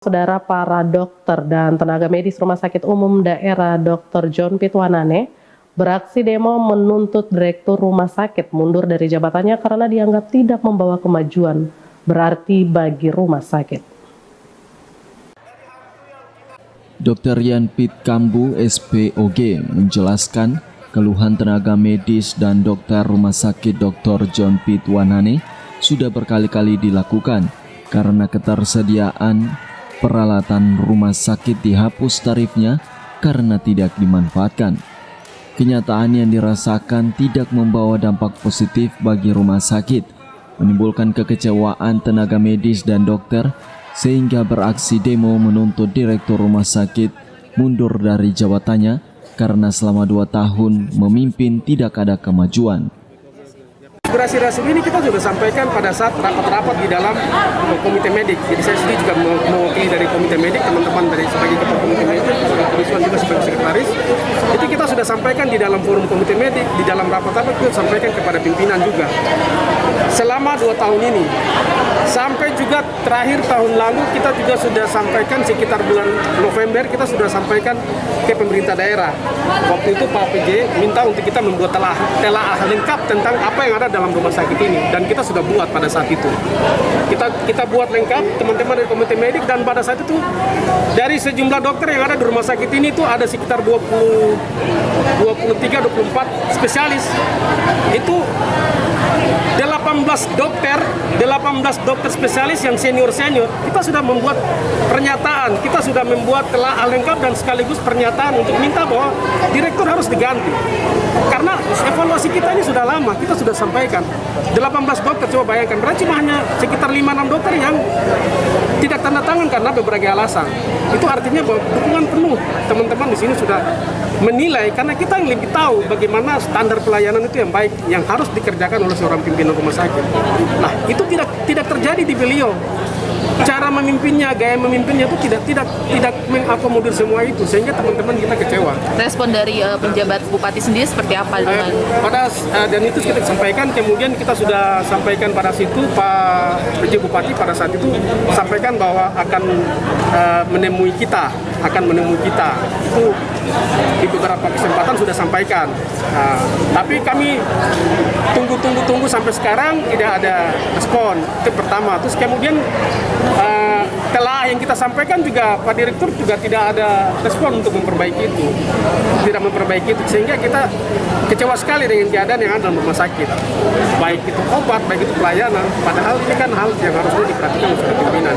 Saudara, para dokter dan tenaga medis Rumah Sakit Umum Daerah Dr. John Pitwanane beraksi demo menuntut Direktur Rumah Sakit mundur dari jabatannya karena dianggap tidak membawa kemajuan berarti bagi rumah sakit. Dr. Yan Pit Kambu, SPOG, menjelaskan keluhan tenaga medis dan dokter Rumah Sakit Dr. John Pitwanane sudah berkali-kali dilakukan karena ketersediaan peralatan rumah sakit dihapus tarifnya karena tidak dimanfaatkan. Kenyataan yang dirasakan tidak membawa dampak positif bagi rumah sakit, menimbulkan kekecewaan tenaga medis dan dokter sehingga beraksi demo menuntut Direktur Rumah Sakit mundur dari jabatannya karena selama 2 tahun memimpin tidak ada kemajuan. Aspirasi ini kita sudah sampaikan pada saat rapat-rapat di dalam komite medik. Jadi saya sendiri juga mewakili dari komite medik, teman-teman dari sebagai ketua komite medik, Rizwan juga sebagai sekretaris. Itu kita sudah sampaikan di dalam forum komite medik, di dalam rapat-rapat kita sampaikan kepada pimpinan juga. Selama 2 tahun ini, sampai juga terakhir tahun lalu kita juga sudah sampaikan sekitar bulan November kita sudah sampaikan ke pemerintah daerah. Waktu itu Pak PJ minta untuk kita membuat telah lengkap tentang apa yang ada dalam rumah sakit ini, dan kita sudah buat pada saat itu. Kita buat lengkap, teman-teman dari komite medik, dan pada saat itu dari sejumlah dokter yang ada di rumah sakit ini itu ada sekitar 23-24 spesialis. Itu 18 dokter spesialis yang senior, kita sudah membuat pernyataan, kita sudah membuat telah lengkap dan sekaligus pernyataan untuk minta bahwa direktur harus diganti. Karena evaluasi kita ini sudah lama, kita sudah sampaikan 18 dokter, coba bayangkan, berarti cuma hanya sekitar 5-6 dokter yang tidak tanda tangan karena berbagai alasan. Itu artinya bahwa dukungan penuh teman-teman di sini sudah menilai, karena kita yang lebih tahu bagaimana standar pelayanan itu yang baik yang harus dikerjakan oleh seorang pimpinan rumah sakit. Nah, itu tidak terjadi di beliau. Cara memimpinnya, gaya memimpinnya itu tidak mengakomodir semua itu, sehingga teman-teman kita kecewa. Respon dari penjabat bupati sendiri seperti apa dengan dan itu kita sampaikan, kemudian kita sudah sampaikan pada situ Pak PJ Bupati pada saat itu sampaikan bahwa akan menemui kita itu di beberapa kesempatan sudah sampaikan. Tapi kami tunggu sampai sekarang tidak ada respon. Itu pertama. Terus kemudian telah yang kita sampaikan juga Pak Direktur juga tidak ada respon untuk memperbaiki itu, sehingga kita kecewa sekali dengan keadaan yang ada dalam rumah sakit, baik itu obat, baik itu pelayanan, padahal ini kan hal yang harusnya diperhatikan oleh pimpinan.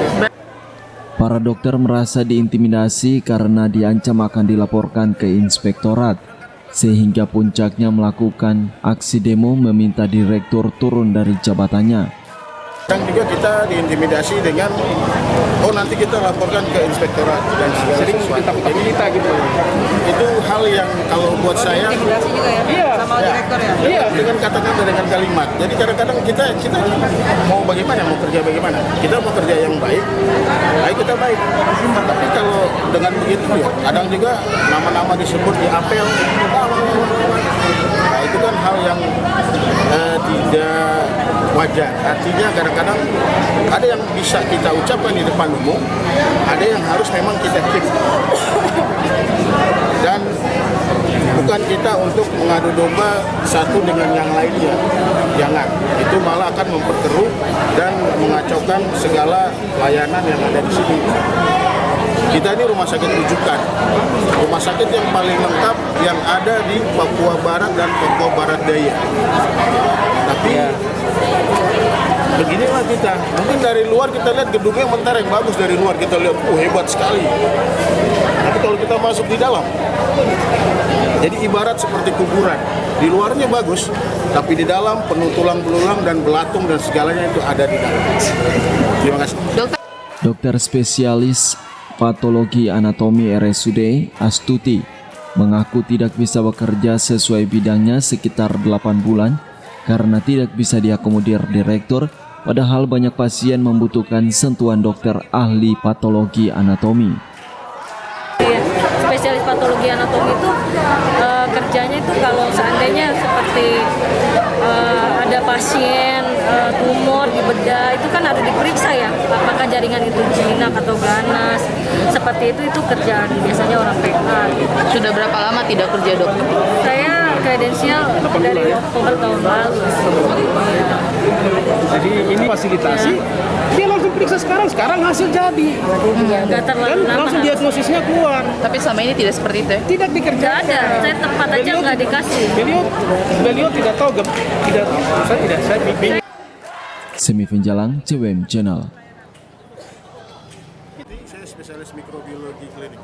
Para dokter merasa diintimidasi karena diancam akan dilaporkan ke inspektorat, sehingga puncaknya melakukan aksi demo meminta direktur turun dari jabatannya. Kadang juga kita diintimidasi dengan, nanti kita laporkan ke inspektorat dan segala sesuatu. Jadi kita gitu. Itu hal yang kalau buat saya, dengan kata-kata, dengan kalimat. Jadi kadang-kadang kita mau bagaimana, mau kerja bagaimana. Kita mau kerja yang baik, kita baik. Tapi kalau dengan begitu ya, kadang juga nama-nama disebut di apel. Nah, itu kan hal yang tidak wajar. Artinya kadang-kadang ada yang bisa kita ucapkan di depan umum, ada yang harus memang kita keep. Dan bukan kita untuk mengadu domba satu dengan yang lainnya. Jangan. Itu malah akan memperkeruh dan mengacaukan segala layanan yang ada di sini. Kita ini rumah sakit rujukan, rumah sakit yang paling lengkap yang ada di Papua Barat dan Papua Barat Daya. Tapi beginilah kita. Mungkin dari luar kita lihat gedungnya mentara yang bagus, dari luar kita lihat hebat sekali. Tapi kalau kita masuk di dalam, jadi ibarat seperti kuburan. Di luarnya bagus, tapi di dalam penuh tulang belulang dan belatung dan segalanya itu ada di dalam. Terima kasih. Dokter spesialis patologi anatomi RSUD Astuti mengaku tidak bisa bekerja sesuai bidangnya sekitar 8 bulan karena tidak bisa diakomodir direktur, padahal banyak pasien membutuhkan sentuhan dokter ahli patologi anatomi. spesialis patologi anatomi itu kerjanya itu kalau seandainya seperti ada pasien tumor di bedah itu kan harus diperiksa ya, apakah jaringan itu jinak atau ganas, seperti itu kerjaan biasanya orang PK gitu. Sudah berapa lama tidak kerja, Dok? Saya kredensial dari Oktober tahun lalu. Iya. Jadi ini fasilitasi, dia langsung periksa sekarang hasil jadi. Nggak terlalu Dan lama. langsung diagnosisnya keluar. Tapi selama ini tidak seperti itu ya? Tidak Nggak dikerjakan. ada, saya tempat aja nggak dikasih. Beliau tidak tahu, saya bimbing. Semi Finjalang, CWM Channel. Saya spesialis mikrobiologi klinik.